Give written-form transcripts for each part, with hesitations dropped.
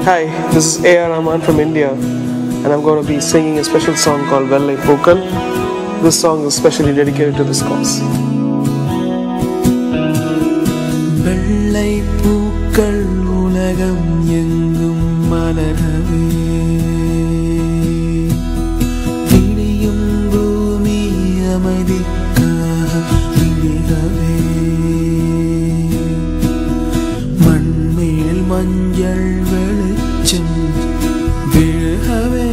Hi, this is A.R. Rahman from India, and I'm going to be singing a special song called Vellai Pookal. This song is specially dedicated to this cause. வெள்ளை பூக்கள் உலகம் எங்கும் மலரவே, விடியும் பூமி அமைதிக்காக விடியவே, மண்மேல் மஞ்சள் வெளிச்சம் விழவே,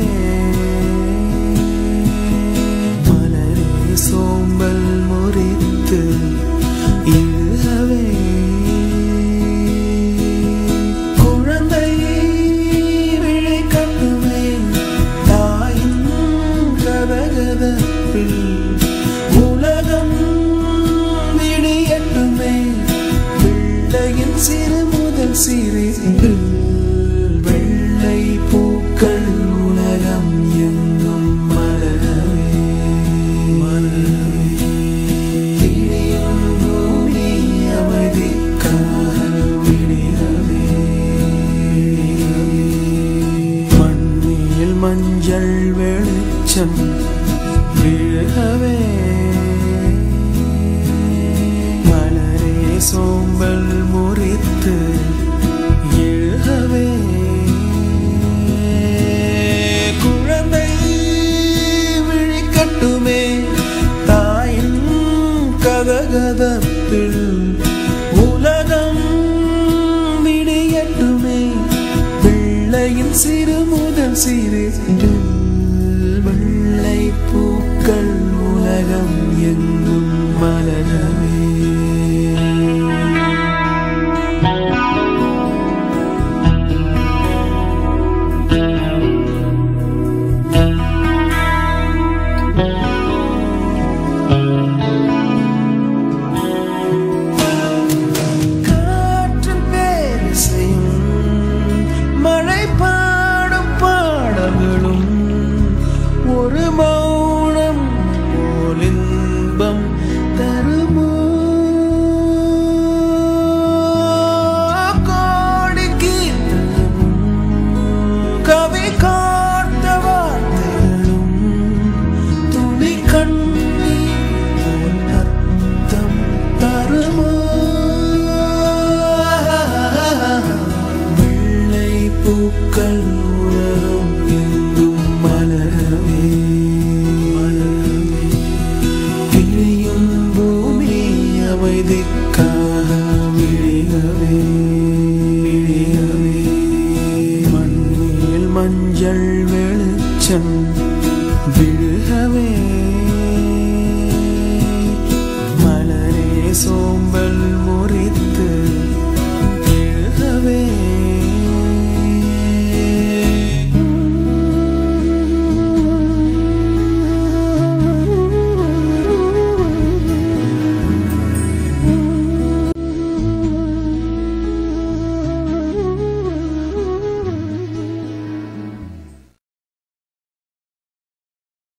மலரே சோம்பல் முறித்து இழவே, உலகம் விடியட்டுமே, பிள்ளையின் சிறு முதல் சிறு வெள்ளை பூக்கள் உலகம் எங்கும் மலரவே, விடியும் பூமி அமைதிக்காக விடியவே, மண்ணில் மஞ்சள் வெளிச்சம் விழவே, மலரே சோம்பல் முறித்து எழுகவே, குழந்தை விழிக்கட்டுமே, தாயின் கதகதப்பில் உலகம் விடியட்டுமே, பிள்ளையின் சிறு முதல் சிறு வெள்ளை பூக்கள் உலகம் எங்கும் மலரவே. காற்றின் பேரிசையும் மழை பாடும் பாடல்களும் ஒரு மௌனம் போல் இன்பம் தருமோ, கோடி கீர்த்தனமும் கவி காட்ட வார்த்தைகளும் துளி கண்ணீர் போல் அர்த்தம் தருமோ, வெள்ளை பூக்கள் உலகம் எங்கும் மலரவே, விடியும் பூமி அமைதிக்காக விடியவே, மண்ணில் மஞ்சள் வெளிச்சம்